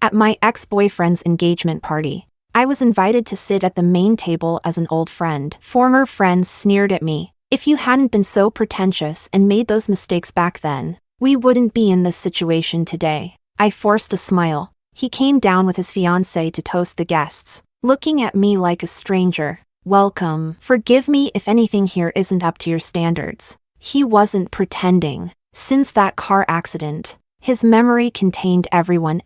At my ex-boyfriend's engagement party, I was invited to sit at the main table as an old friend. Former friends sneered at me. If you hadn't been so pretentious and made those mistakes back then, we wouldn't be in this situation today. I forced a smile. He came down with his fiancée to toast the guests, looking at me like a stranger. Welcome. Forgive me if anything here isn't up to your standards. He wasn't pretending. Since that car accident, his memory contained everyone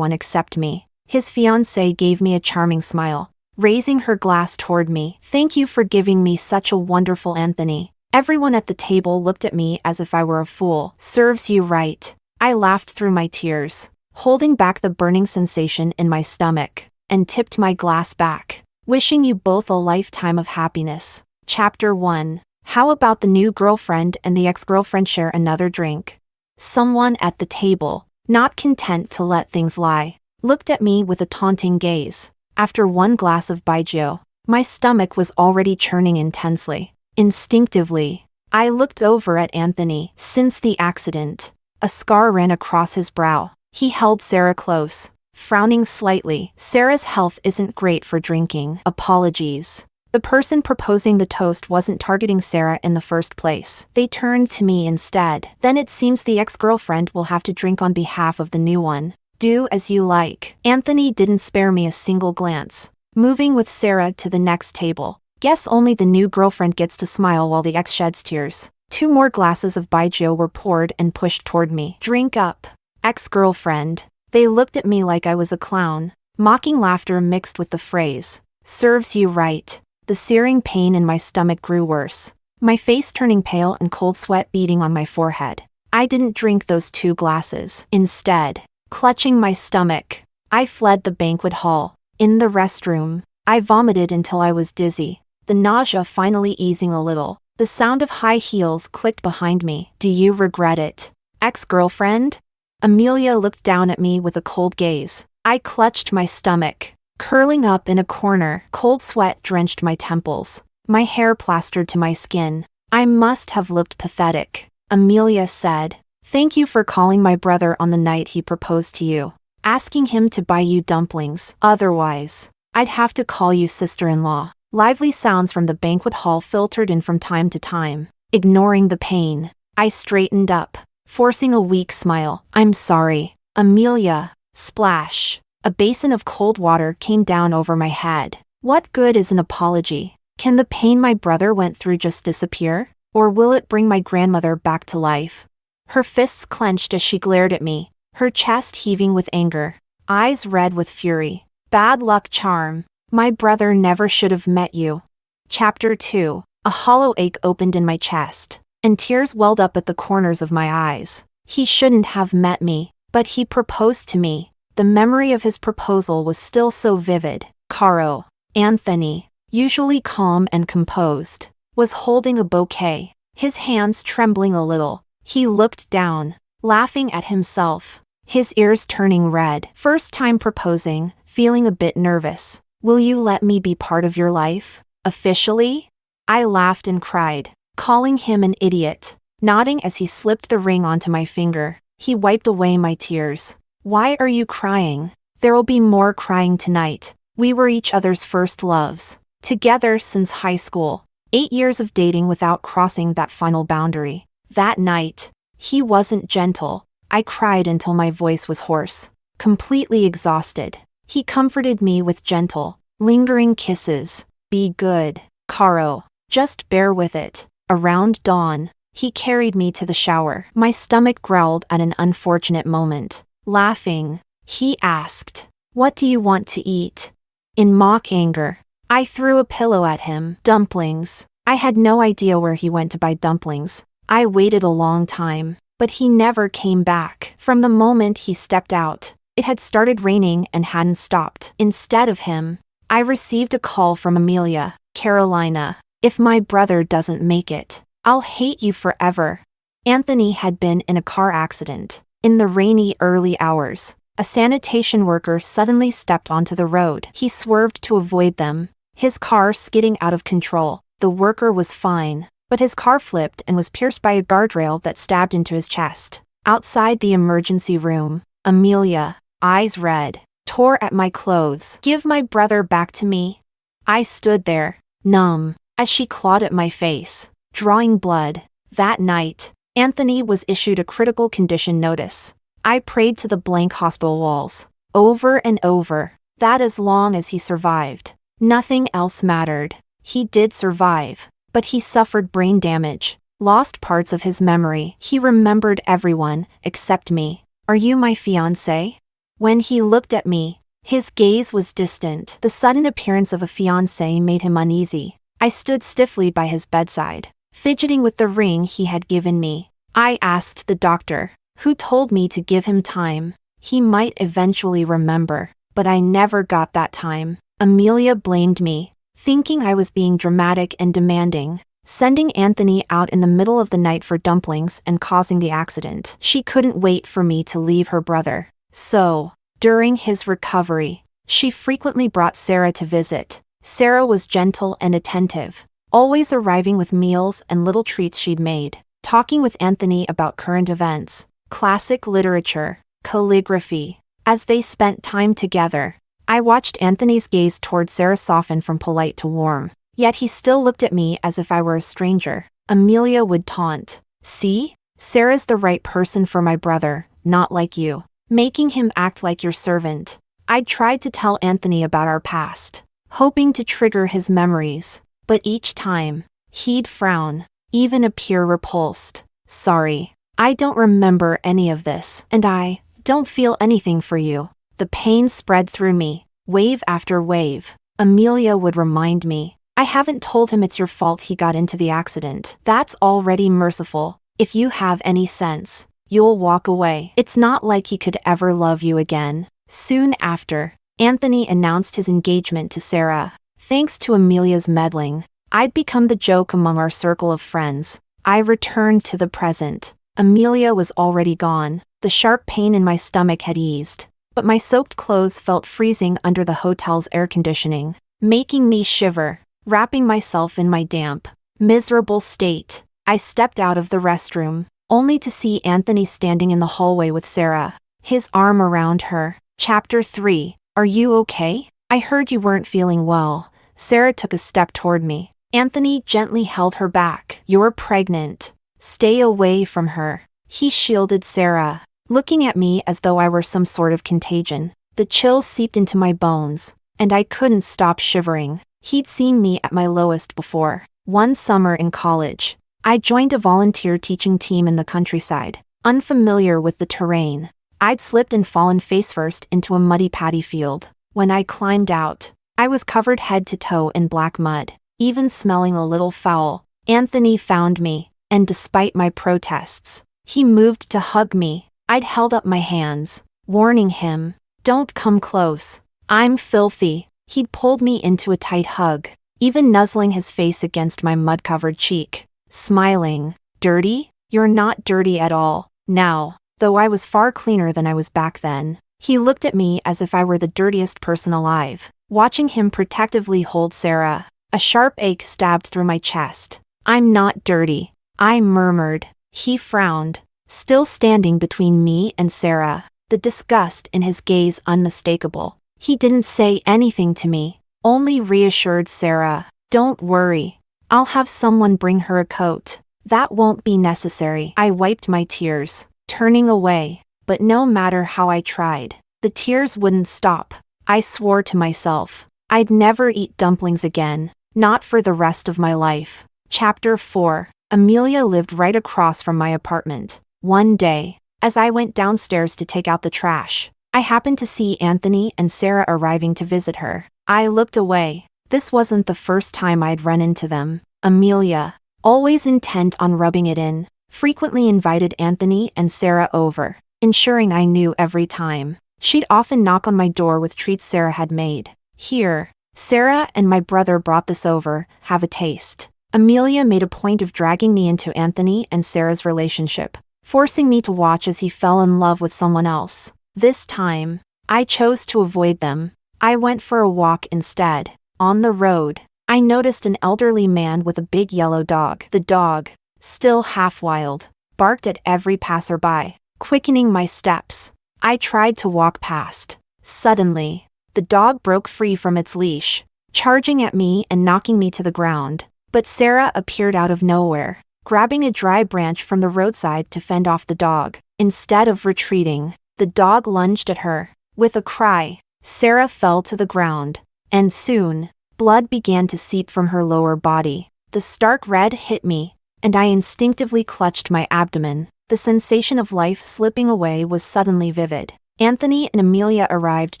except me. His fiancée gave me a charming smile, raising her glass toward me. Thank you for giving me such a wonderful Anthony. Everyone at the table looked at me as if I were a fool. Serves you right. I laughed through my tears, holding back the burning sensation in my stomach, and tipped my glass back. Wishing you both a lifetime of happiness. Chapter 1. How about the new girlfriend and the ex-girlfriend share another drink? Someone at the table, not content to let things lie, looked at me with a taunting gaze. After one glass of baijiu, my stomach was already churning intensely. Instinctively, I looked over at Anthony. Since the accident, a scar ran across his brow. He held Sarah close, frowning slightly. Sarah's health isn't great for drinking. Apologies. The person proposing the toast wasn't targeting Sarah in the first place. They turned to me instead. Then it seems the ex-girlfriend will have to drink on behalf of the new one. Do as you like. Anthony didn't spare me a single glance, moving with Sarah to the next table. Guess only the new girlfriend gets to smile while the ex sheds tears. 2 more glasses of baijiu were poured and pushed toward me. Drink up, ex-girlfriend. They looked at me like I was a clown. Mocking laughter mixed with the phrase, serves you right. The searing pain in my stomach grew worse, my face turning pale and cold sweat beading on my forehead. I didn't drink those 2 glasses. Instead, clutching my stomach, I fled the banquet hall. In the restroom, I vomited until I was dizzy, the nausea finally easing a little. The sound of high heels clicked behind me. Do you regret it, ex-girlfriend? Amelia looked down at me with a cold gaze. I clutched my stomach, curling up in a corner. Cold sweat drenched my temples, my hair plastered to my skin. I must have looked pathetic. Amelia said, thank you for calling my brother on the night he proposed to you, asking him to buy you dumplings. Otherwise, I'd have to call you sister-in-law. Lively sounds from the banquet hall filtered in from time to time. Ignoring the pain, I straightened up, forcing a weak smile. I'm sorry, Amelia. Splash. A basin of cold water came down over my head. What good is an apology? Can the pain my brother went through just disappear? Or will it bring my grandmother back to life? Her fists clenched as she glared at me, her chest heaving with anger, eyes red with fury. Bad luck charm. My brother never should have met you. Chapter 2. A hollow ache opened in my chest, and tears welled up at the corners of my eyes. He shouldn't have met me, but he proposed to me. The memory of his proposal was still so vivid. Caro. Anthony, usually calm and composed, was holding a bouquet, his hands trembling a little. He looked down, laughing at himself, his ears turning red. First time proposing, feeling a bit nervous. Will you let me be part of your life, officially? I laughed and cried, calling him an idiot, nodding as he slipped the ring onto my finger. He wiped away my tears. Why are you crying? There'll be more crying tonight. We were each other's first loves, together since high school. 8 years of dating without crossing that final boundary. That night, he wasn't gentle. I cried until my voice was hoarse, completely exhausted. He comforted me with gentle, lingering kisses. Be good, Caro. Just bear with it. Around dawn, he carried me to the shower. My stomach growled at an unfortunate moment. Laughing, he asked, what do you want to eat? In mock anger, I threw a pillow at him. Dumplings. I had no idea where he went to buy dumplings. I waited a long time, but he never came back. From the moment he stepped out, it had started raining and hadn't stopped. Instead of him, I received a call from Amelia. Carolina, if my brother doesn't make it, I'll hate you forever. Anthony had been in a car accident. In the rainy early hours, a sanitation worker suddenly stepped onto the road. He swerved to avoid them, his car skidding out of control. The worker was fine, but his car flipped and was pierced by a guardrail that stabbed into his chest. Outside the emergency room, Amelia, eyes red, tore at my clothes. Give my brother back to me. I stood there, numb, as she clawed at my face, drawing blood. That night, Anthony was issued a critical condition notice. I prayed to the blank hospital walls, over and over, that as long as he survived, nothing else mattered. He did survive, but he suffered brain damage, lost parts of his memory. He remembered everyone, except me. Are you my fiancé? When he looked at me, his gaze was distant. The sudden appearance of a fiancé made him uneasy. I stood stiffly by his bedside, fidgeting with the ring he had given me. I asked the doctor, who told me to give him time. He might eventually remember, but I never got that time. Amelia blamed me, thinking I was being dramatic and demanding, sending Anthony out in the middle of the night for dumplings and causing the accident. She couldn't wait for me to leave her brother. So, during his recovery, she frequently brought Sarah to visit. Sarah was gentle and attentive, always arriving with meals and little treats she'd made, talking with Anthony about current events, classic literature, calligraphy. As they spent time together, I watched Anthony's gaze toward Sarah soften from polite to warm, yet he still looked at me as if I were a stranger. Amelia would taunt, "See? Sarah's the right person for my brother, not like you, making him act like your servant." I'd tried to tell Anthony about our past, hoping to trigger his memories, but each time, he'd frown, even appear repulsed. "Sorry, I don't remember any of this, and I don't feel anything for you." The pain spread through me, wave after wave. Amelia would remind me, "I haven't told him it's your fault he got into the accident. That's already merciful. If you have any sense, you'll walk away. It's not like he could ever love you again." Soon after, Anthony announced his engagement to Sarah. Thanks to Amelia's meddling, I'd become the joke among our circle of friends. I returned to the present. Amelia was already gone. The sharp pain in my stomach had eased, but my soaked clothes felt freezing under the hotel's air conditioning, making me shiver. Wrapping myself in my damp, miserable state, I stepped out of the restroom, only to see Anthony standing in the hallway with Sarah, his arm around her. Chapter 3. Are you okay? I heard you weren't feeling well. Sarah took a step toward me. Anthony gently held her back. You're pregnant. Stay away from her. He shielded Sarah, looking at me as though I were some sort of contagion. The chills seeped into my bones, and I couldn't stop shivering. He'd seen me at my lowest before. One summer in college, I joined a volunteer teaching team in the countryside. Unfamiliar with the terrain, I'd slipped and fallen face-first into a muddy paddy field. When I climbed out, I was covered head to toe in black mud, even smelling a little foul. Anthony found me, and despite my protests, he moved to hug me. I'd held up my hands, warning him, "Don't come close. I'm filthy." He'd pulled me into a tight hug, even nuzzling his face against my mud-covered cheek, smiling. "Dirty? You're not dirty at all now," though I was far cleaner than I was back then. He looked at me as if I were the dirtiest person alive. Watching him protectively hold Sarah, a sharp ache stabbed through my chest. "I'm not dirty," I murmured. He frowned, still standing between me and Sarah, the disgust in his gaze unmistakable. He didn't say anything to me, only reassured Sarah, "Don't worry. I'll have someone bring her a coat." "That won't be necessary." I wiped my tears, turning away, but no matter how I tried, the tears wouldn't stop. I swore to myself, I'd never eat dumplings again, not for the rest of my life. Chapter 4. Amelia lived right across from my apartment. One day, as I went downstairs to take out the trash, I happened to see Anthony and Sarah arriving to visit her. I looked away. This wasn't the first time I'd run into them. Amelia, always intent on rubbing it in, frequently invited Anthony and Sarah over, ensuring I knew every time. She'd often knock on my door with treats Sarah had made. "Here, Sarah and my brother brought this over, have a taste." Amelia made a point of dragging me into Anthony and Sarah's relationship, forcing me to watch as he fell in love with someone else. This time, I chose to avoid them. I went for a walk instead. On the road, I noticed an elderly man with a big yellow dog. The dog, still half wild, barked at every passerby, quickening my steps. I tried to walk past, Suddenly, the dog broke free from its leash, charging at me and knocking me to the ground. But Sarah appeared out of nowhere, grabbing a dry branch from the roadside to fend off the dog. Instead of retreating, the dog lunged at her. With a cry, Sarah fell to the ground, and soon, blood began to seep from her lower body. The stark red hit me, and I instinctively clutched my abdomen. The sensation of life slipping away was suddenly vivid. Anthony and Amelia arrived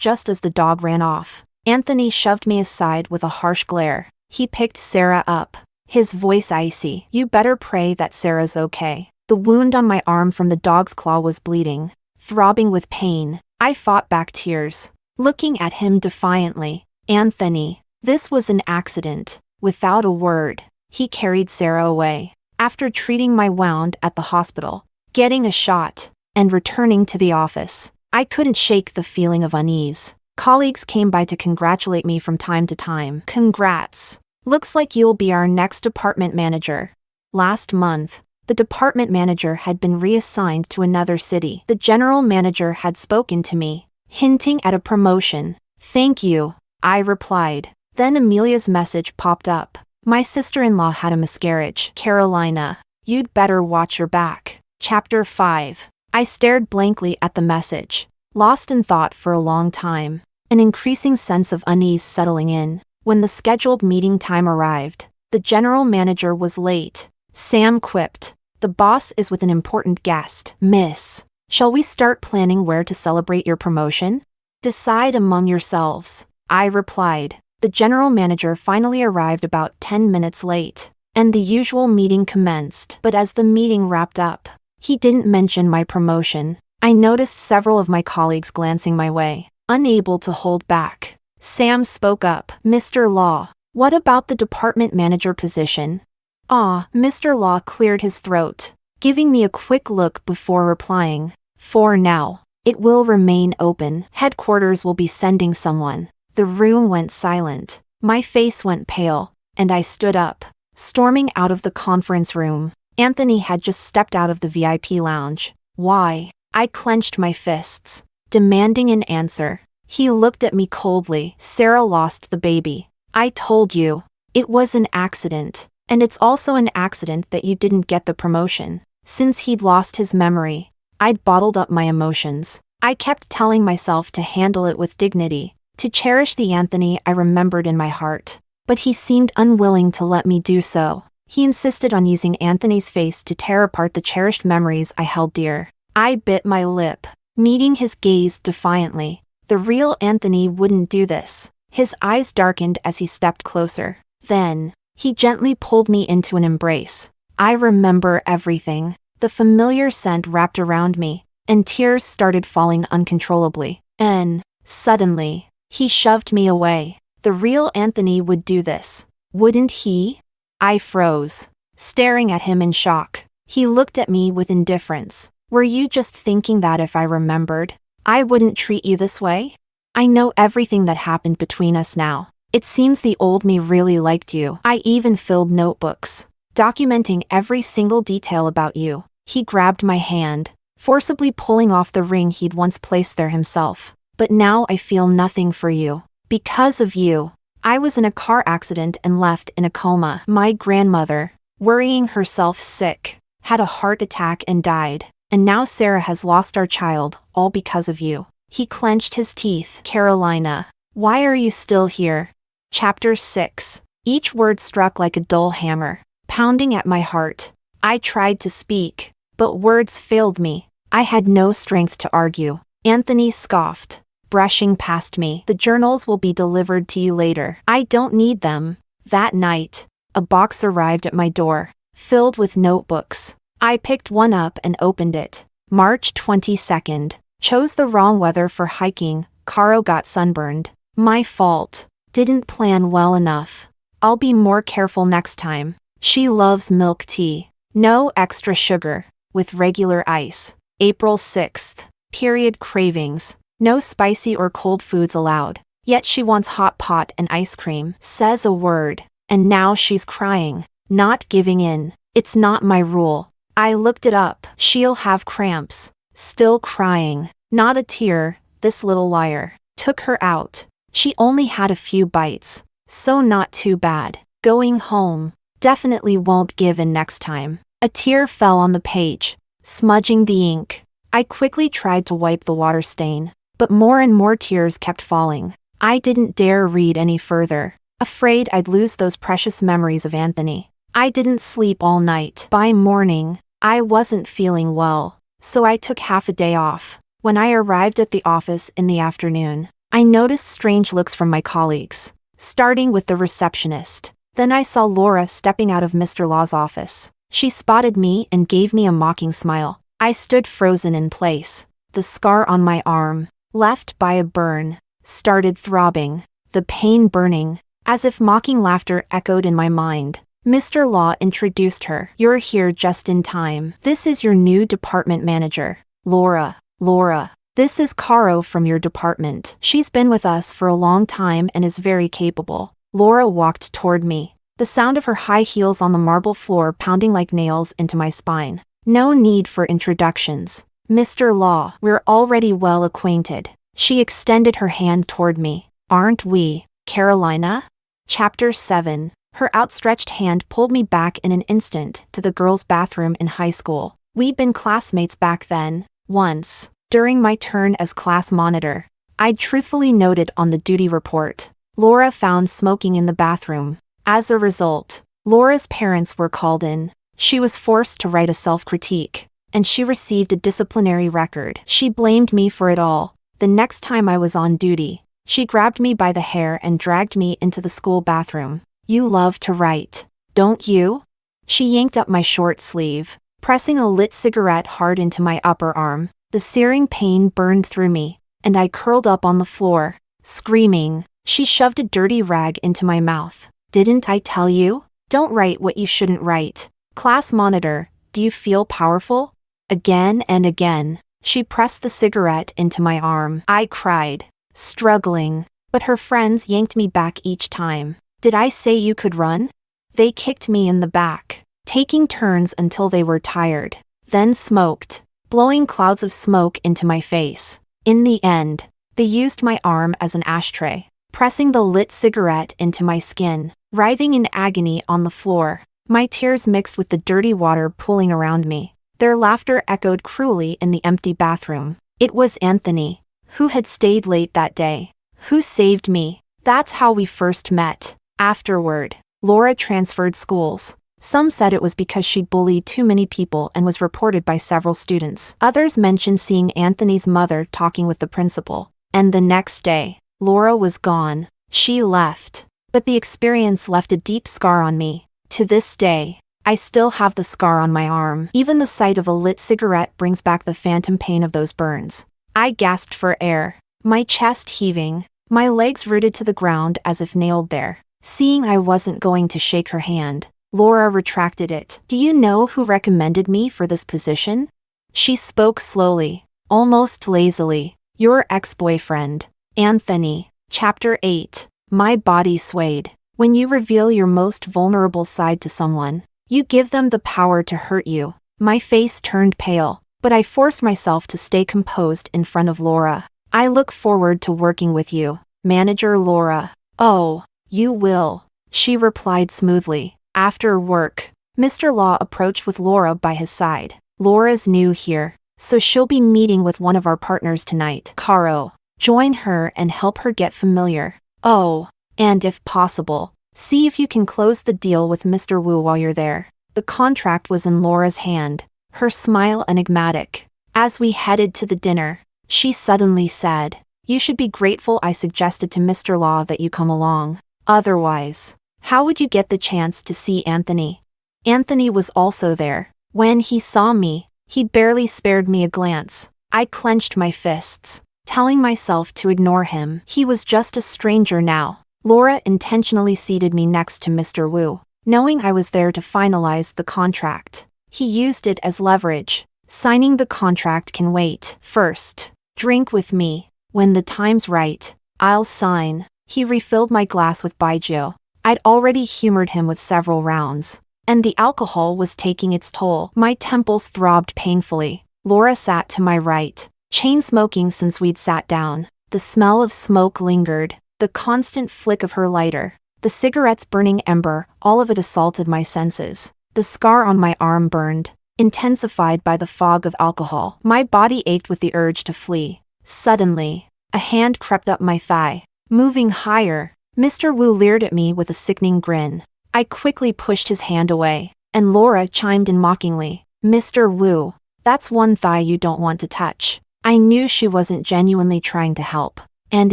just as the dog ran off. Anthony shoved me aside with a harsh glare. He picked Sarah up, his voice icy. "You better pray that Sarah's okay." The wound on my arm from the dog's claw was bleeding, throbbing with pain. I fought back tears, looking at him defiantly. "Anthony, this was an accident." Without a word, he carried Sarah away. After treating my wound at the hospital, getting a shot, and returning to the office, I couldn't shake the feeling of unease. Colleagues came by to congratulate me from time to time. "Congrats. Looks like you'll be our next department manager." Last month, the department manager had been reassigned to another city. The general manager had spoken to me, hinting at a promotion. "Thank you," I replied. Then Amelia's message popped up. "My sister-in-law had a miscarriage. Carolina, you'd better watch your back." Chapter 5. I stared blankly at the message, lost in thought for a long time, an increasing sense of unease settling in. When the scheduled meeting time arrived, the general manager was late. Sam quipped, "The boss is with an important guest." "Miss, shall we start planning where to celebrate your promotion?" "Decide among yourselves," I replied. The general manager finally arrived about 10 minutes late, and the usual meeting commenced. But as the meeting wrapped up, he didn't mention my promotion. I noticed several of my colleagues glancing my way, unable to hold back. Sam spoke up. "Mr. Law, what about the department manager position?" Mr. Law cleared his throat, giving me a quick look before replying. "For now, it will remain open. Headquarters will be sending someone." The room went silent. My face went pale, and I stood up, storming out of the conference room. Anthony had just stepped out of the VIP lounge. "Why?" I clenched my fists, demanding an answer. He looked at me coldly. "Sarah lost the baby. I told you. It was an accident. And it's also an accident that you didn't get the promotion." Since he'd lost his memory, I'd bottled up my emotions. I kept telling myself to handle it with dignity, to cherish the Anthony I remembered in my heart. But he seemed unwilling to let me do so. He insisted on using Anthony's face to tear apart the cherished memories I held dear. I bit my lip, meeting his gaze defiantly. The real Anthony wouldn't do this. His eyes darkened as he stepped closer. Then, he gently pulled me into an embrace. I remember everything. The familiar scent wrapped around me, and tears started falling uncontrollably. And, suddenly, he shoved me away. The real Anthony would do this, wouldn't he? I froze, staring at him in shock. He looked at me with indifference. "Were you just thinking that if I remembered, I wouldn't treat you this way? I know everything that happened between us now. It seems the old me really liked you. I even filled notebooks, documenting every single detail about you." He grabbed my hand, forcibly pulling off the ring he'd once placed there himself. "But now I feel nothing for you. Because of you, I was in a car accident and left in a coma. My grandmother, worrying herself sick, had a heart attack and died. And now Sarah has lost our child, all because of you." He clenched his teeth. "Carolina, why are you still here?" Chapter 6. Each word struck like a dull hammer, pounding at my heart. I tried to speak, but words failed me. I had no strength to argue. Anthony scoffed, brushing past me. "The journals will be delivered to you later." "I don't need them." That night, a box arrived at my door, filled with notebooks. I picked one up and opened it. March 22nd. Chose the wrong weather for hiking. Caro got sunburned. My fault. Didn't plan well enough. I'll be more careful next time. She loves milk tea. No extra sugar, with regular ice. April 6th. Period cravings. No spicy or cold foods allowed. Yet she wants hot pot and ice cream. Says a word, and now she's crying. Not giving in. It's not my rule. I looked it up. She'll have cramps. Still crying. Not a tear, this little liar. took her out. She only had a few bites, so not too bad. Going home. Definitely won't give in next time. A tear fell on the page, smudging the ink. I quickly tried to wipe the water stain, but more and more tears kept falling. I didn't dare read any further, afraid I'd lose those precious memories of Anthony. I didn't sleep all night. By morning, I wasn't feeling well, so I took half a day off. When I arrived at the office in the afternoon, I noticed strange looks from my colleagues, starting with the receptionist. Then I saw Laura stepping out of Mr. Law's office. She spotted me and gave me a mocking smile. I stood frozen in place. The scar on my arm, left by a burn, started throbbing, the pain burning, as if mocking laughter echoed in my mind. Mr. Law introduced her. You're here just in time. This is your new department manager, Laura. Laura, this is Caro from your department. She's been with us for a long time and is very capable. Laura walked toward me, the sound of her high heels on the marble floor pounding like nails into my spine. No need for introductions. Mr. Law, we're already well acquainted. She extended her hand toward me. Aren't we, Carolina? Chapter 7. Her outstretched hand pulled me back in an instant to the girls' bathroom in high school. We'd been classmates back then. Once, during my turn as class monitor, I'd truthfully noted on the duty report, Laura found smoking in the bathroom. As a result, Laura's parents were called in. She was forced to write a self-critique, and she received a disciplinary record. She blamed me for it all. The next time I was on duty, she grabbed me by the hair and dragged me into the school bathroom. You love to write, don't you? She yanked up my short sleeve, pressing a lit cigarette hard into my upper arm. The searing pain burned through me, and I curled up on the floor, screaming. She shoved a dirty rag into my mouth. Didn't I tell you? Don't write what you shouldn't write. Class monitor, do you feel powerful? Again and again, she pressed the cigarette into my arm. I cried, struggling, but her friends yanked me back each time. Did I say you could run? They kicked me in the back, taking turns until they were tired, then smoked, blowing clouds of smoke into my face. In the end, they used my arm as an ashtray, pressing the lit cigarette into my skin, writhing in agony on the floor. My tears mixed with the dirty water pooling around me. Their laughter echoed cruelly in the empty bathroom. It was Anthony, who had stayed late that day, who saved me. That's how we first met. Afterward, Laura transferred schools. Some said it was because she bullied too many people and was reported by several students. Others mentioned seeing Anthony's mother talking with the principal. And the next day, Laura was gone. She left. But the experience left a deep scar on me. To this day, I still have the scar on my arm. Even the sight of a lit cigarette brings back the phantom pain of those burns. I gasped for air, my chest heaving, my legs rooted to the ground as if nailed there. Seeing I wasn't going to shake her hand, Laura retracted it. Do you know who recommended me for this position? She spoke slowly, almost lazily. Your ex-boyfriend, Anthony. Chapter 8. My body swayed. When you reveal your most vulnerable side to someone, you give them the power to hurt you. My face turned pale, but I forced myself to stay composed in front of Laura. I look forward to working with you, Manager Laura. Oh, you will, she replied smoothly. After work, Mr. Law approached with Laura by his side. Laura's new here, so she'll be meeting with one of our partners tonight. Caro, join her and help her get familiar. Oh, and if possible, see if you can close the deal with Mr. Wu while you're there. The contract was in Laura's hand, her smile enigmatic. As we headed to the dinner, she suddenly said, You should be grateful I suggested to Mr. Law that you come along. Otherwise, how would you get the chance to see Anthony? Anthony was also there. When he saw me, he barely spared me a glance. I clenched my fists, telling myself to ignore him. He was just a stranger now. Laura intentionally seated me next to Mr. Wu, knowing I was there to finalize the contract. He used it as leverage. Signing the contract can wait. First, drink with me. When the time's right, I'll sign. He refilled my glass with baijiu. I'd already humored him with several rounds, and the alcohol was taking its toll. My temples throbbed painfully. Laura sat to my right, chain smoking since we'd sat down. The smell of smoke lingered, the constant flick of her lighter, the cigarette's burning ember, all of it assaulted my senses. The scar on my arm burned, intensified by the fog of alcohol. My body ached with the urge to flee. Suddenly, a hand crept up my thigh. Moving higher, Mr. Wu leered at me with a sickening grin. I quickly pushed his hand away, and Laura chimed in mockingly. Mr. Wu, that's one thigh you don't want to touch. I knew she wasn't genuinely trying to help. And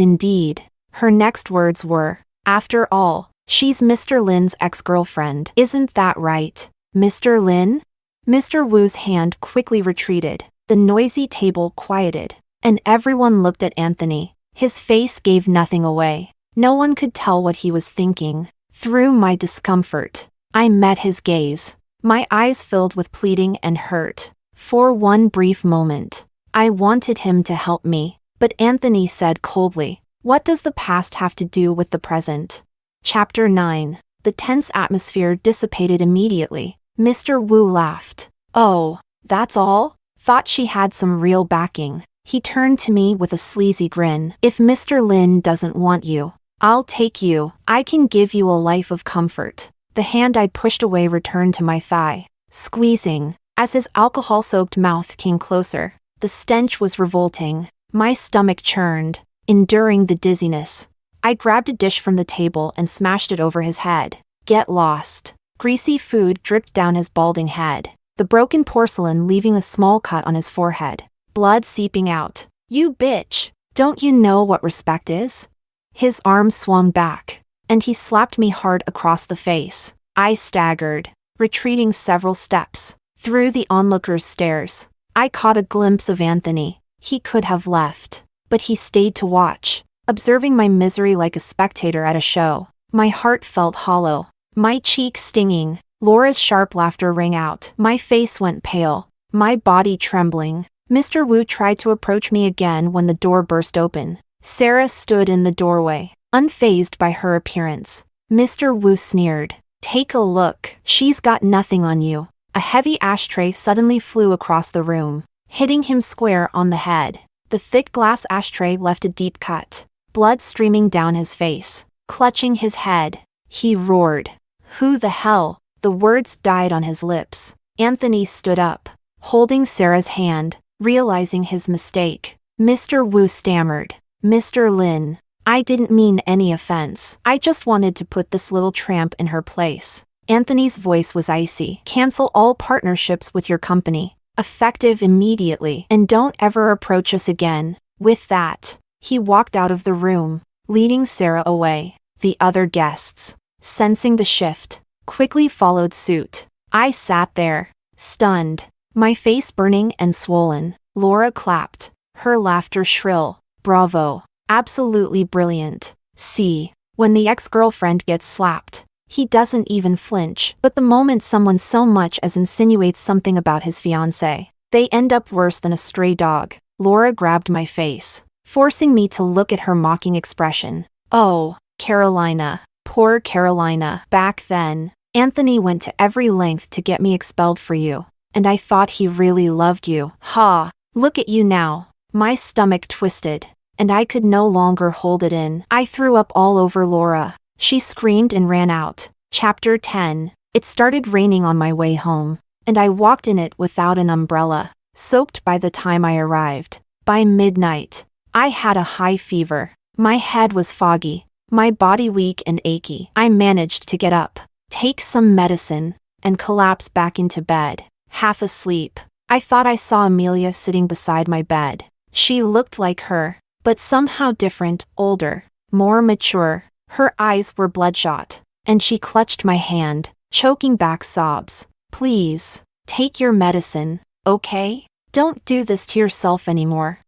indeed, her next words were, after all, she's Mr. Lin's ex-girlfriend. Isn't that right, Mr. Lin? Mr. Wu's hand quickly retreated. The noisy table quieted, and everyone looked at Anthony. His face gave nothing away. No one could tell what he was thinking. Through my discomfort, I met his gaze. My eyes filled with pleading and hurt. For one brief moment, I wanted him to help me, but Anthony said coldly, "What does the past have to do with the present?" Chapter 9. The tense atmosphere dissipated immediately. Mr. Wu laughed. "Oh, that's all? Thought she had some real backing." He turned to me with a sleazy grin. "If Mr. Lin doesn't want you, I'll take you. I can give you a life of comfort." The hand I'd pushed away returned to my thigh, squeezing, as his alcohol-soaked mouth came closer. The stench was revolting. My stomach churned, enduring the dizziness. I grabbed a dish from the table and smashed it over his head. Get lost. Greasy food dripped down his balding head, the broken porcelain leaving a small cut on his forehead. Blood seeping out. "You bitch! Don't you know what respect is?" His arm swung back, and he slapped me hard across the face. I staggered, retreating several steps. Through the onlookers' stares, I caught a glimpse of Anthony. He could have left, but he stayed to watch, observing my misery like a spectator at a show. My heart felt hollow, my cheek stinging. Laura's sharp laughter rang out. My face went pale, my body trembling. Mr. Wu tried to approach me again when the door burst open. Sarah stood in the doorway, unfazed by her appearance. Mr. Wu sneered. "Take a look. She's got nothing on you." A heavy ashtray suddenly flew across the room, hitting him square on the head. The thick glass ashtray left a deep cut, blood streaming down his face. Clutching his head, he roared. "Who the hell?" The words died on his lips. Anthony stood up, holding Sarah's hand, realizing his mistake. Mr. Wu stammered. "Mr. Lin, I didn't mean any offense. I just wanted to put this little tramp in her place." Anthony's voice was icy. "Cancel all partnerships with your company, effective immediately, and don't ever approach us again." With that, he walked out of the room, leading Sarah away. The other guests, sensing the shift, quickly followed suit. I sat there, stunned, my face burning and swollen. Laura clapped, her laughter shrill. "Bravo. Absolutely brilliant. See, when the ex-girlfriend gets slapped, he doesn't even flinch. But the moment someone so much as insinuates something about his fiancée, they end up worse than a stray dog." Laura grabbed my face, forcing me to look at her mocking expression. "Oh, Carolina. Poor Carolina. Back then, Anthony went to every length to get me expelled for you, and I thought he really loved you. Ha! Look at you now." My stomach twisted, and I could no longer hold it in. I threw up all over Laura. She screamed and ran out. Chapter 10. It started raining on my way home, and I walked in it without an umbrella, soaked by the time I arrived. By midnight, I had a high fever. My head was foggy, my body weak and achy. I managed to get up, take some medicine, and collapse back into bed. Half asleep, I thought I saw Amelia sitting beside my bed. She looked like her, but somehow different, older, more mature. Her eyes were bloodshot, and she clutched my hand, choking back sobs. "Please, take your medicine, okay? Don't do this to yourself anymore.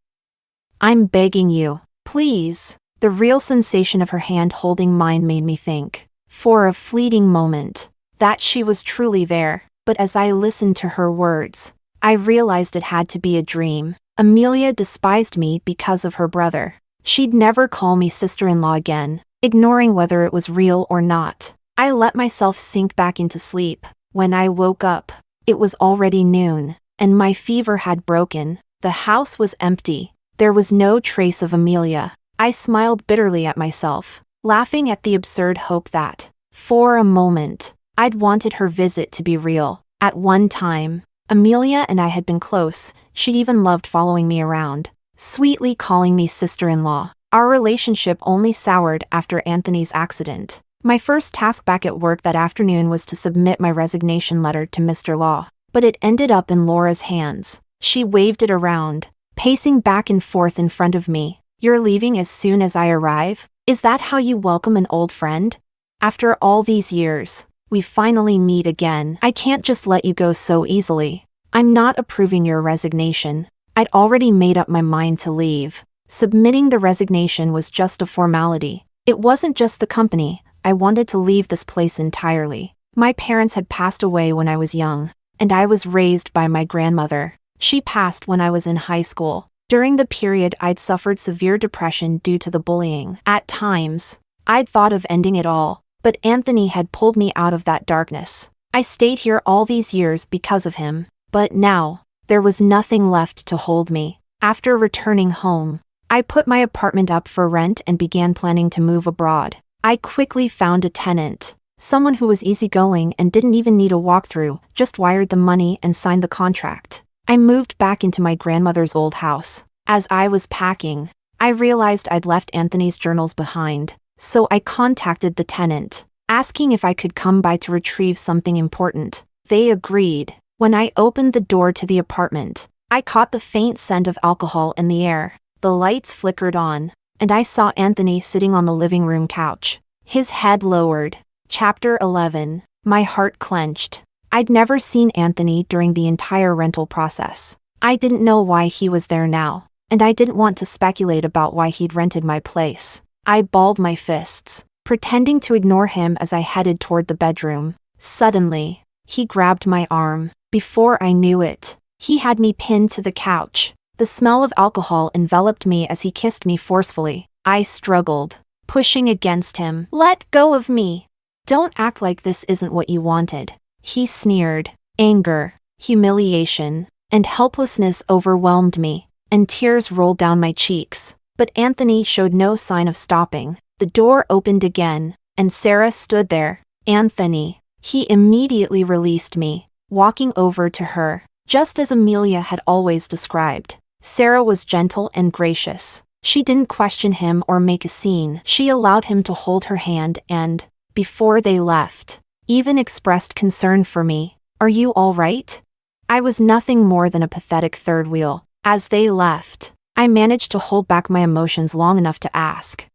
I'm begging you, please." The real sensation of her hand holding mine made me think, for a fleeting moment, that she was truly there. But as I listened to her words, I realized it had to be a dream. Amelia despised me because of her brother. She'd never call me sister-in-law again, ignoring whether it was real or not. I let myself sink back into sleep. When I woke up, it was already noon, and my fever had broken. The house was empty. There was no trace of Amelia. I smiled bitterly at myself, laughing at the absurd hope that, for a moment, I'd wanted her visit to be real. At one time, Amelia and I had been close. She even loved following me around, sweetly calling me sister-in-law. Our relationship only soured after Anthony's accident. My first task back at work that afternoon was to submit my resignation letter to Mr. Law, but it ended up in Laura's hands. She waved it around, pacing back and forth in front of me. "You're leaving as soon as I arrive? Is that how you welcome an old friend? After all these years, we finally meet again. I can't just let you go so easily. I'm not approving your resignation. I'd already made up my mind to leave." Submitting the resignation was just a formality. It wasn't just the company. I wanted to leave this place entirely. My parents had passed away when I was young, and I was raised by my grandmother. She passed when I was in high school. During the period, I'd suffered severe depression due to the bullying. At times, I'd thought of ending it all, but Anthony had pulled me out of that darkness. I stayed here all these years because of him, but now, there was nothing left to hold me. After returning home, I put my apartment up for rent and began planning to move abroad. I quickly found a tenant, someone who was easygoing and didn't even need a walkthrough, just wired the money and signed the contract. I moved back into my grandmother's old house. As I was packing, I realized I'd left Anthony's journals behind, so I contacted the tenant, asking if I could come by to retrieve something important. They agreed. When I opened the door to the apartment, I caught the faint scent of alcohol in the air. The lights flickered on, and I saw Anthony sitting on the living room couch, his head lowered. Chapter 11. My heart clenched. I'd never seen Anthony during the entire rental process. I didn't know why he was there now, and I didn't want to speculate about why he'd rented my place. I balled my fists, pretending to ignore him as I headed toward the bedroom. Suddenly, he grabbed my arm. Before I knew it, he had me pinned to the couch. The smell of alcohol enveloped me as he kissed me forcefully. I struggled, pushing against him. "Let go of me! Don't act like this isn't what you wanted," he sneered. Anger, humiliation, and helplessness overwhelmed me, and tears rolled down my cheeks. But Anthony showed no sign of stopping. The door opened again, and Sarah stood there. "Anthony." He immediately released me, walking over to her, just as Amelia had always described. Sarah was gentle and gracious. She didn't question him or make a scene. She allowed him to hold her hand and, before they left, even expressed concern for me. "Are you all right?" I was nothing more than a pathetic third wheel. As they left, I managed to hold back my emotions long enough to ask,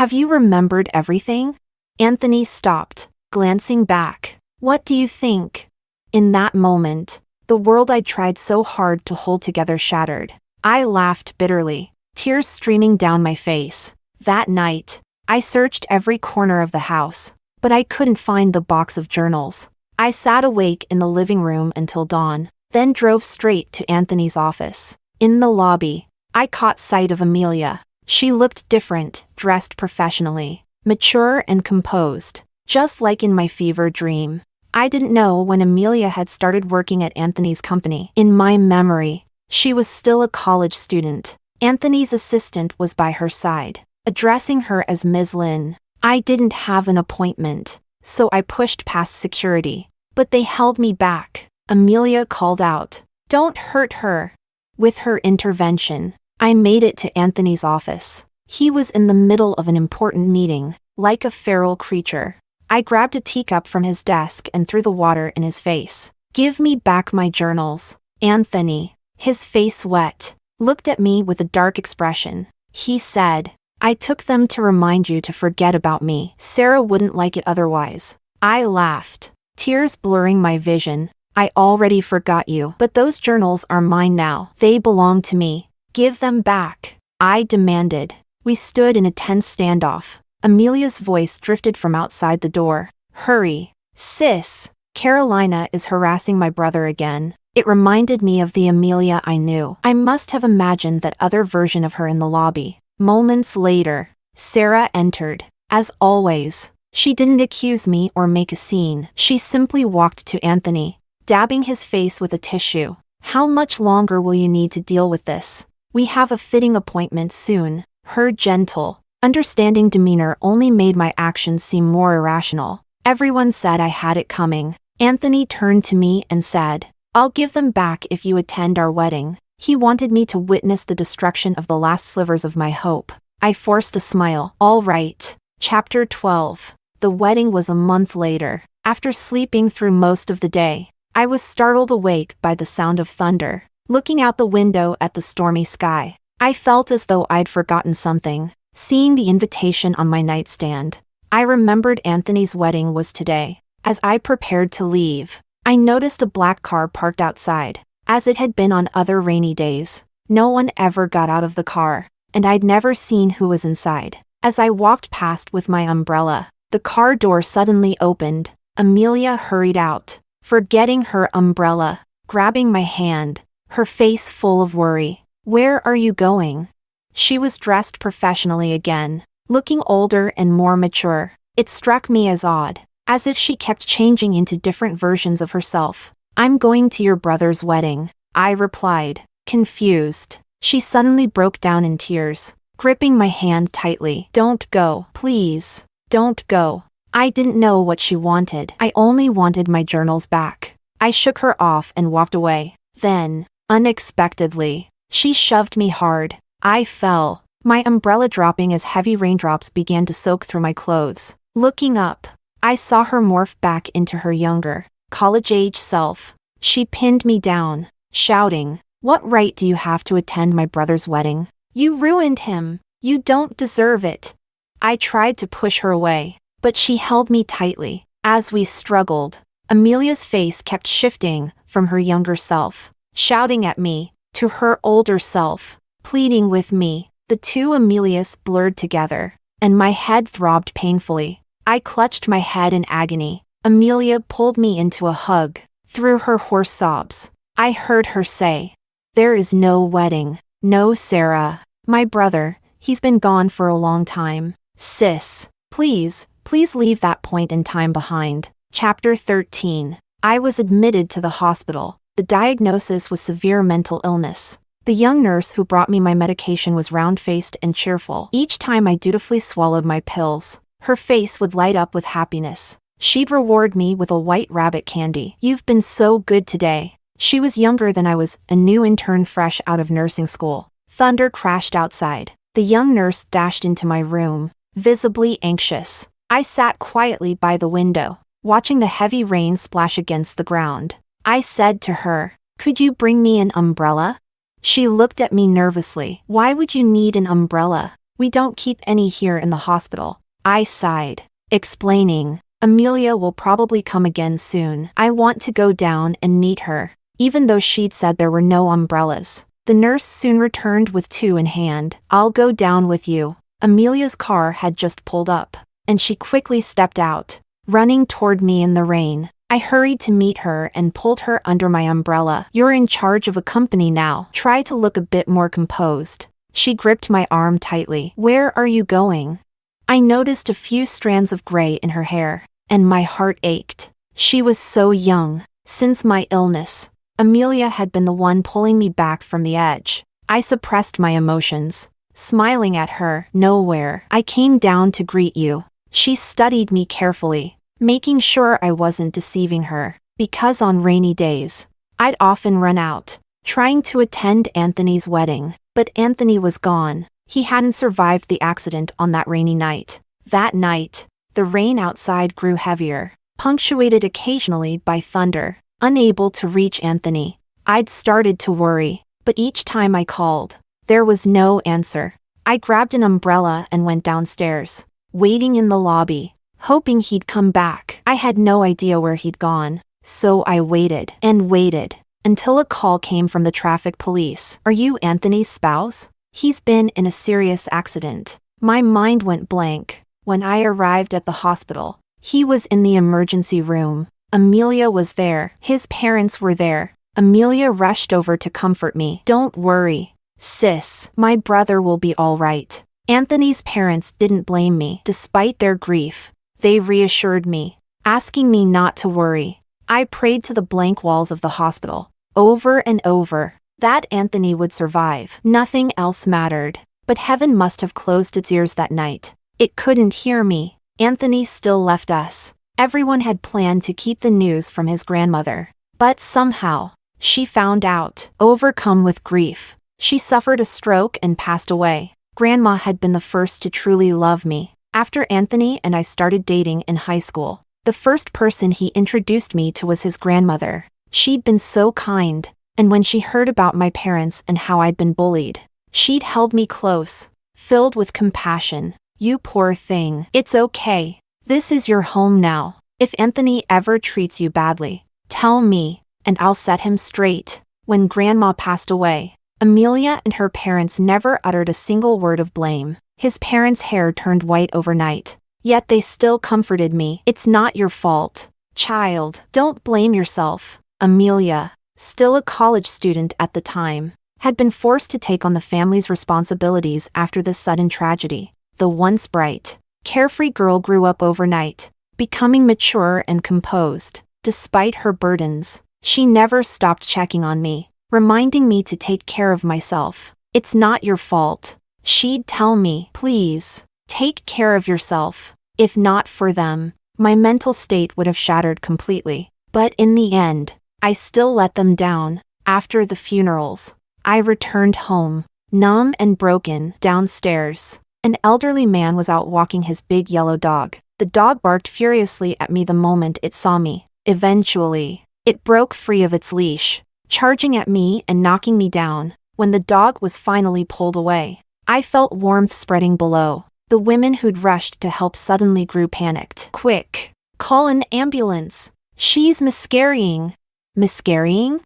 "Have you remembered everything?" Anthony stopped, glancing back. "What do you think?" In that moment, the world I'd tried so hard to hold together shattered. I laughed bitterly, tears streaming down my face. That night, I searched every corner of the house, but I couldn't find the box of journals. I sat awake in the living room until dawn, then drove straight to Anthony's office. In the lobby, I caught sight of Amelia. She looked different, dressed professionally, mature and composed, just like in my fever dream. I didn't know when Amelia had started working at Anthony's company. In my memory, she was still a college student. Anthony's assistant was by her side, addressing her as Ms. Lin. I didn't have an appointment, so I pushed past security, but they held me back. Amelia called out, "Don't hurt her." With her intervention, I made it to Anthony's office. He was in the middle of an important meeting, like a feral creature. I grabbed a teacup from his desk and threw the water in his face. "Give me back my journals." Anthony, his face wet, looked at me with a dark expression. He said, "I took them to remind you to forget about me. Sarah wouldn't like it otherwise." I laughed, tears blurring my vision. "I already forgot you, but those journals are mine now. They belong to me. Give them back," I demanded. We stood in a tense standoff. Amelia's voice drifted from outside the door. "Hurry, sis. Carolina is harassing my brother again." It reminded me of the Amelia I knew. I must have imagined that other version of her in the lobby. Moments later, Sarah entered. As always, she didn't accuse me or make a scene. She simply walked to Anthony, dabbing his face with a tissue. "How much longer will you need to deal with this? We have a fitting appointment soon." Her gentle, understanding demeanor only made my actions seem more irrational. Everyone said I had it coming. Anthony turned to me and said, "I'll give them back if you attend our wedding." He wanted me to witness the destruction of the last slivers of my hope. I forced a smile. All right. Chapter 12. The wedding was a month later. After sleeping through most of the day, I was startled awake by the sound of thunder. Looking out the window at the stormy sky, I felt as though I'd forgotten something. Seeing the invitation on my nightstand, I remembered Anthony's wedding was today. As I prepared to leave, I noticed a black car parked outside. As it had been on other rainy days, no one ever got out of the car, and I'd never seen who was inside. As I walked past with my umbrella, the car door suddenly opened. Amelia hurried out, forgetting her umbrella, grabbing my hand, her face full of worry. "Where are you going?" She was dressed professionally again, looking older and more mature. It struck me as odd, as if she kept changing into different versions of herself. "I'm going to your brother's wedding," I replied, confused. She suddenly broke down in tears, gripping my hand tightly. "Don't go, please. Don't go." I didn't know what she wanted. I only wanted my journals back. I shook her off and walked away. Then, unexpectedly, she shoved me hard. I fell, my umbrella dropping as heavy raindrops began to soak through my clothes. Looking up, I saw her morph back into her younger, college-age self. She pinned me down, shouting, "What right do you have to attend my brother's wedding? You ruined him. You don't deserve it." I tried to push her away, but she held me tightly. As we struggled, Amelia's face kept shifting from her younger self, shouting at me, to her older self, pleading with me. The two Amelias blurred together, and my head throbbed painfully. I clutched my head in agony. Amelia pulled me into a hug. Through her hoarse sobs, I heard her say, "There is no wedding. No, Sarah. My brother, he's been gone for a long time. Sis, please leave that point in time behind." Chapter 13. I was admitted to the hospital. The diagnosis was severe mental illness. The young nurse who brought me my medication was round-faced and cheerful. Each time I dutifully swallowed my pills, her face would light up with happiness. She'd reward me with a white rabbit candy. "You've been so good today." She was younger than I was, a new intern fresh out of nursing school. Thunder crashed outside. The young nurse dashed into my room, visibly anxious. I sat quietly by the window, watching the heavy rain splash against the ground. I said to her, "Could you bring me an umbrella?" She looked at me nervously. "Why would you need an umbrella? We don't keep any here in the hospital." I sighed, explaining, "Amelia will probably come again soon. I want to go down and meet her." Even though she'd said there were no umbrellas, the nurse soon returned with two in hand. "I'll go down with you." Amelia's car had just pulled up, and she quickly stepped out, running toward me in the rain. I hurried to meet her and pulled her under my umbrella. "You're in charge of a company now. Try to look a bit more composed." She gripped my arm tightly. "Where are you going?" I noticed a few strands of gray in her hair, and my heart ached. She was so young. Since my illness, Amelia had been the one pulling me back from the edge. I suppressed my emotions, smiling at her. "Nowhere. I came down to greet you." She studied me carefully, making sure I wasn't deceiving her, because on rainy days, I'd often run out, trying to attend Anthony's wedding. But Anthony was gone. He hadn't survived the accident on that rainy night. That night, the rain outside grew heavier, punctuated occasionally by thunder. Unable to reach Anthony, I'd started to worry, but each time I called, there was no answer. I grabbed an umbrella and went downstairs, waiting in the lobby, hoping he'd come back. I had no idea where he'd gone, so I waited and waited until a call came from the traffic police. "Are you Anthony's spouse? He's been in a serious accident." My mind went blank. When I arrived at the hospital, he was in the emergency room. Amelia was there. His parents were there. Amelia rushed over to comfort me. "Don't worry, sis. My brother will be all right." Anthony's parents didn't blame me. Despite their grief, they reassured me, asking me not to worry. I prayed to the blank walls of the hospital, over and over, that Anthony would survive. Nothing else mattered. But heaven must have closed its ears that night. It couldn't hear me. Anthony still left us. Everyone had planned to keep the news from his grandmother. But somehow, she found out. Overcome with grief, she suffered a stroke and passed away. Grandma had been the first to truly love me. After Anthony and I started dating in high school, the first person he introduced me to was his grandmother. She'd been so kind, and when she heard about my parents and how I'd been bullied, she'd held me close, filled with compassion. "You poor thing. It's okay. This is your home now. If Anthony ever treats you badly, tell me, and I'll set him straight." When Grandma passed away, Amelia and her parents never uttered a single word of blame. His parents' hair turned white overnight. Yet they still comforted me. "It's not your fault, child. Don't blame yourself." Amelia, still a college student at the time, had been forced to take on the family's responsibilities after this sudden tragedy. The once bright, carefree girl grew up overnight, becoming mature and composed. Despite her burdens, she never stopped checking on me, reminding me to take care of myself. "It's not your fault," she'd tell me. "Please, take care of yourself. If not for them, my mental state would have shattered completely." But in the end, I still let them down. After the funerals, I returned home, numb and broken. Downstairs, an elderly man was out walking his big yellow dog. The dog barked furiously at me the moment it saw me. Eventually, it broke free of its leash, charging at me and knocking me down. When the dog was finally pulled away, I felt warmth spreading below. The women who'd rushed to help suddenly grew panicked. "Quick, call an ambulance. She's miscarrying." Miscarrying?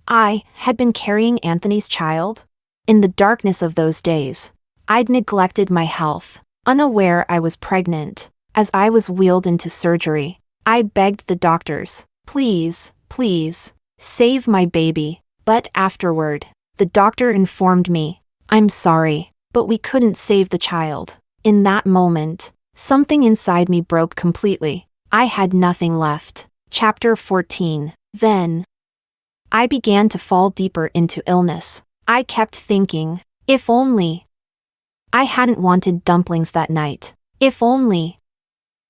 I had been carrying Anthony's child? In the darkness of those days, I'd neglected my health, unaware I was pregnant. As I was wheeled into surgery, I begged the doctors, "Please, please, save my baby." But afterward, the doctor informed me, "I'm sorry, but we couldn't save the child." In that moment, something inside me broke completely. I had nothing left. Chapter 14. Then, I began to fall deeper into illness. I kept thinking, if only I hadn't wanted dumplings that night. If only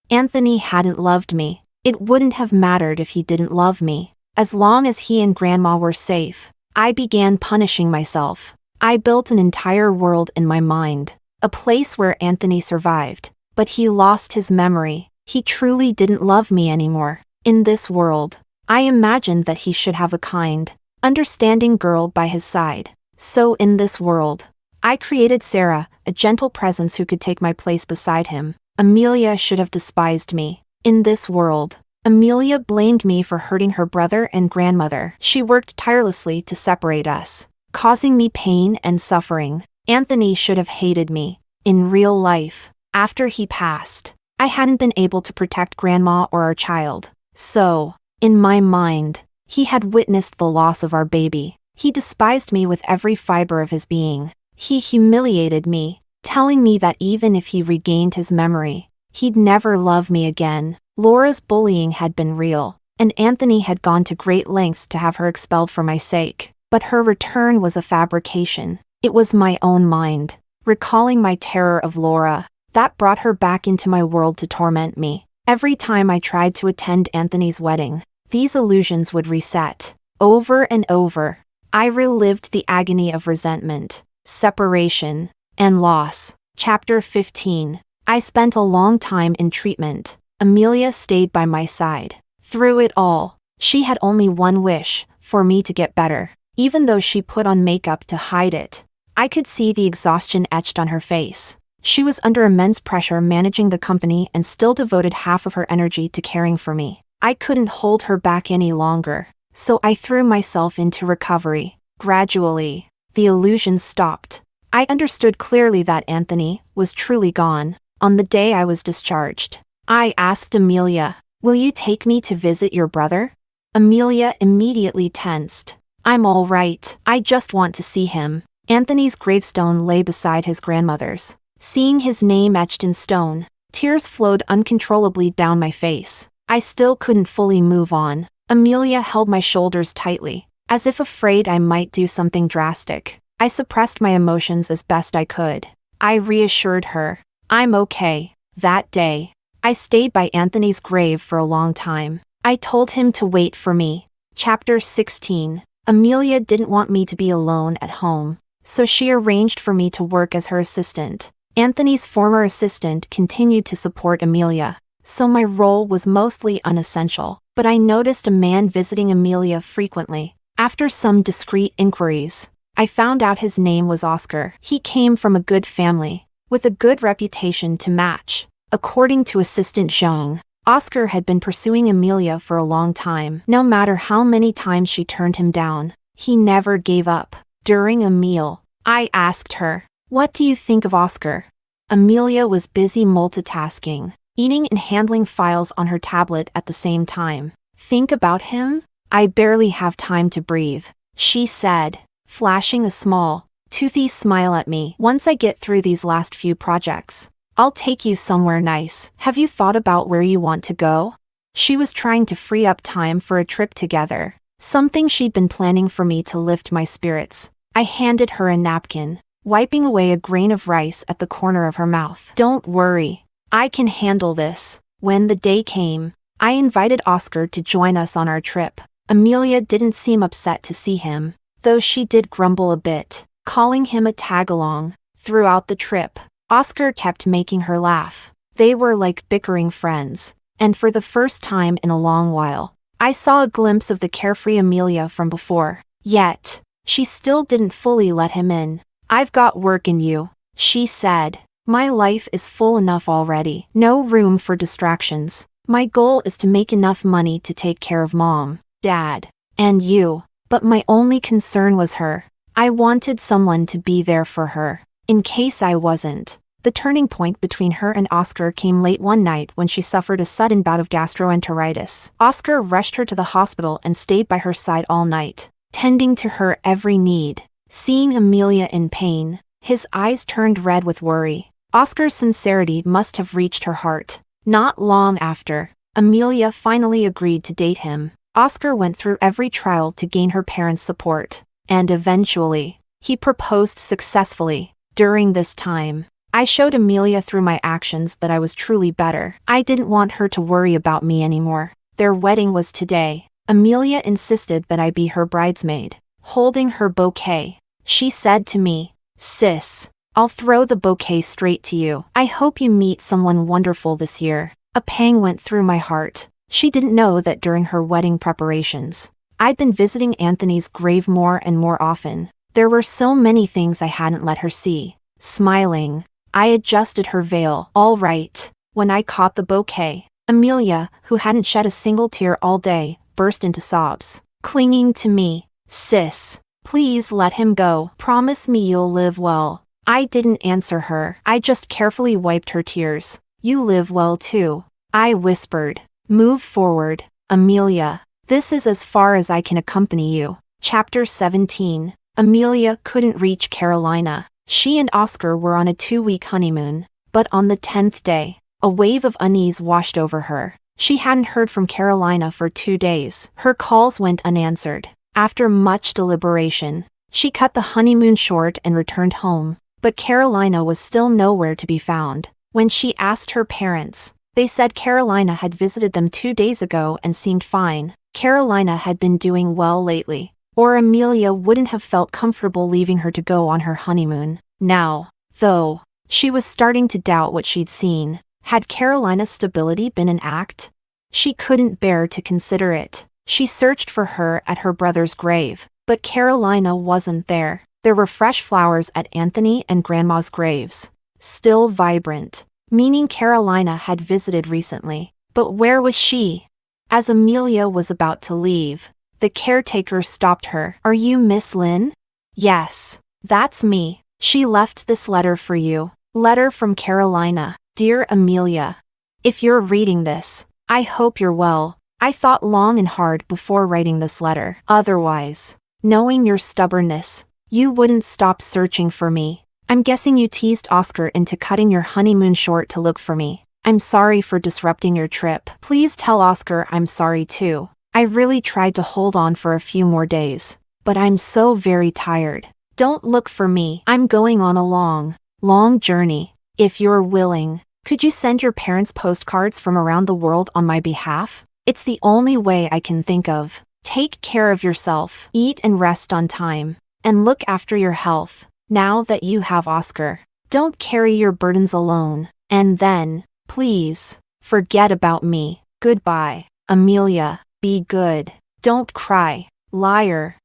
Anthony hadn't loved me. It wouldn't have mattered if he didn't love me, as long as he and Grandma were safe. I began punishing myself. I built an entire world in my mind, a place where Anthony survived, but he lost his memory. He truly didn't love me anymore. In this world, I imagined that he should have a kind, understanding girl by his side. So in this world, I created Sarah, a gentle presence who could take my place beside him. Amelia should have despised me. In this world, Amelia blamed me for hurting her brother and grandmother. She worked tirelessly to separate us, causing me pain and suffering. Anthony should have hated me. In real life, after he passed, I hadn't been able to protect Grandma or our child. So, in my mind, he had witnessed the loss of our baby. He despised me with every fiber of his being. He humiliated me, telling me that even if he regained his memory, he'd never love me again. Laura's bullying had been real, and Anthony had gone to great lengths to have her expelled for my sake. But her return was a fabrication. It was my own mind, recalling my terror of Laura, that brought her back into my world to torment me. Every time I tried to attend Anthony's wedding, these illusions would reset. Over and over, I relived the agony of resentment, separation, and loss. Chapter 15. I spent a long time in treatment. Amelia stayed by my side. Through it all, she had only one wish, for me to get better. Even though she put on makeup to hide it, I could see the exhaustion etched on her face. She was under immense pressure managing the company and still devoted half of her energy to caring for me. I couldn't hold her back any longer, so I threw myself into recovery. Gradually, the illusions stopped. I understood clearly that Anthony was truly gone. On the day I was discharged, I asked Amelia, "Will you take me to visit your brother?" Amelia immediately tensed. "I'm all right. I just want to see him." Anthony's gravestone lay beside his grandmother's. Seeing his name etched in stone, tears flowed uncontrollably down my face. I still couldn't fully move on. Amelia held my shoulders tightly, as if afraid I might do something drastic. I suppressed my emotions as best I could. I reassured her. I'm okay. That day, I stayed by Anthony's grave for a long time. I told him to wait for me. Chapter 16. Amelia didn't want me to be alone at home, so she arranged for me to work as her assistant. Anthony's former assistant continued to support Amelia, so my role was mostly unessential. But I noticed a man visiting Amelia frequently. After some discreet inquiries, I found out his name was Oscar. He came from a good family, with a good reputation to match. According to assistant Zhang, Oscar had been pursuing Amelia for a long time. No matter how many times she turned him down, he never gave up. During a meal, I asked her, "What do you think of Oscar?" Amelia was busy multitasking, eating and handling files on her tablet at the same time. "Think about him? I barely have time to breathe," she said, flashing a small, toothy smile at me. "Once I get through these last few projects, I'll take you somewhere nice. Have you thought about where you want to go?" She was trying to free up time for a trip together, something she'd been planning for me to lift my spirits. I handed her a napkin, wiping away a grain of rice at the corner of her mouth. "Don't worry. I can handle this." When the day came, I invited Oscar to join us on our trip. Amelia didn't seem upset to see him, though she did grumble a bit, calling him a tag-along. Throughout the trip, Oscar kept making her laugh. They were like bickering friends, and for the first time in a long while, I saw a glimpse of the carefree Amelia from before. Yet, she still didn't fully let him in. "I've got work in you," she said. "My life is full enough already. No room for distractions. My goal is to make enough money to take care of Mom, Dad, and you." But my only concern was her. I wanted someone to be there for her, in case I wasn't. The turning point between her and Oscar came late one night when she suffered a sudden bout of gastroenteritis. Oscar rushed her to the hospital and stayed by her side all night, tending to her every need. Seeing Amelia in pain, his eyes turned red with worry. Oscar's sincerity must have reached her heart. Not long after, Amelia finally agreed to date him. Oscar went through every trial to gain her parents' support, and eventually, he proposed successfully. During this time, I showed Amelia through my actions that I was truly better. I didn't want her to worry about me anymore. Their wedding was today. Amelia insisted that I be her bridesmaid. Holding her bouquet, she said to me, "Sis, I'll throw the bouquet straight to you. I hope you meet someone wonderful this year." A pang went through my heart. She didn't know that during her wedding preparations, I'd been visiting Anthony's grave more and more often. There were so many things I hadn't let her see. Smiling, I adjusted her veil. "All right." When I caught the bouquet, Amelia, who hadn't shed a single tear all day, burst into sobs, clinging to me. "Sis, please let him go. Promise me you'll live well." I didn't answer her. I just carefully wiped her tears. "You live well too," I whispered. "Move forward, Amelia. This is as far as I can accompany you." Chapter 17. Amelia couldn't reach Carolina. She and Oscar were on a 2-week honeymoon, but on the 10th day, a wave of unease washed over her. She hadn't heard from Carolina for 2 days. Her calls went unanswered. After much deliberation, she cut the honeymoon short and returned home, but Carolina was still nowhere to be found. When she asked her parents, they said Carolina had visited them 2 days ago and seemed fine. Carolina had been doing well lately, or Amelia wouldn't have felt comfortable leaving her to go on her honeymoon. Now, though, she was starting to doubt what she'd seen. Had Carolina's stability been an act? She couldn't bear to consider it. She searched for her at her brother's grave, but Carolina wasn't there. There were fresh flowers at Anthony and Grandma's graves, still vibrant, meaning Carolina had visited recently. But where was she? As Amelia was about to leave, the caretaker stopped her. "Are you Miss Lin?" "Yes, that's me. She left this letter for you." Letter from Carolina. "Dear Amelia, if you're reading this, I hope you're well. I thought long and hard before writing this letter. Otherwise, knowing your stubbornness, you wouldn't stop searching for me. I'm guessing you teased Oscar into cutting your honeymoon short to look for me. I'm sorry for disrupting your trip. Please tell Oscar I'm sorry too. I really tried to hold on for a few more days, but I'm so very tired. Don't look for me. I'm going on a long, long journey. If you're willing, could you send your parents postcards from around the world on my behalf? It's the only way I can think of. Take care of yourself, eat and rest on time, and look after your health. Now that you have Oscar, don't carry your burdens alone. And then, please, forget about me. Goodbye. Amelia, be good. Don't cry. Liar.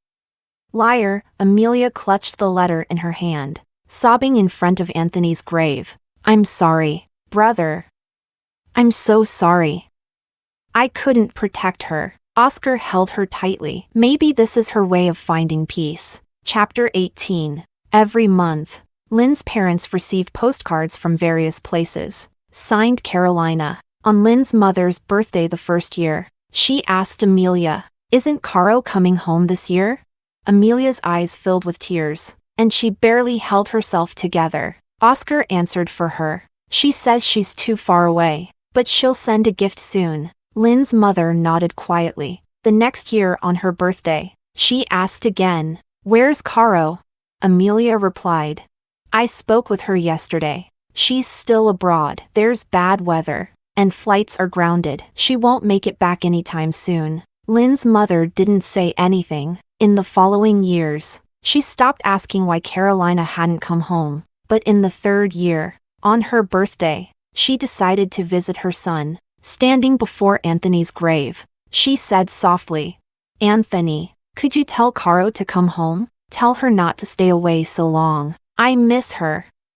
Liar. Amelia clutched the letter in her hand, sobbing in front of Anthony's grave. I'm sorry, brother. I'm so sorry. I couldn't protect her. Oscar held her tightly. Maybe this is her way of finding peace. Chapter 18. Every month, Lynn's parents received postcards from various places. Signed Carolina. On Lynn's mother's birthday the first year, she asked Amelia, "Isn't Caro coming home this year?" Amelia's eyes filled with tears, and she barely held herself together. Oscar answered for her. "She says she's too far away, but she'll send a gift soon." Lynn's mother nodded quietly. The next year on her birthday, she asked again, "Where's Caro?" Amelia replied, "I spoke with her yesterday. She's still abroad. There's bad weather, and flights are grounded. She won't make it back anytime soon." Lynn's mother didn't say anything. In the following years, she stopped asking why Carolina hadn't come home. But in the third year, on her birthday, she decided to visit her son. Standing before Anthony's grave, she said softly, "Anthony, could you tell Caro to come home? Tell her not to stay away so long. I miss her."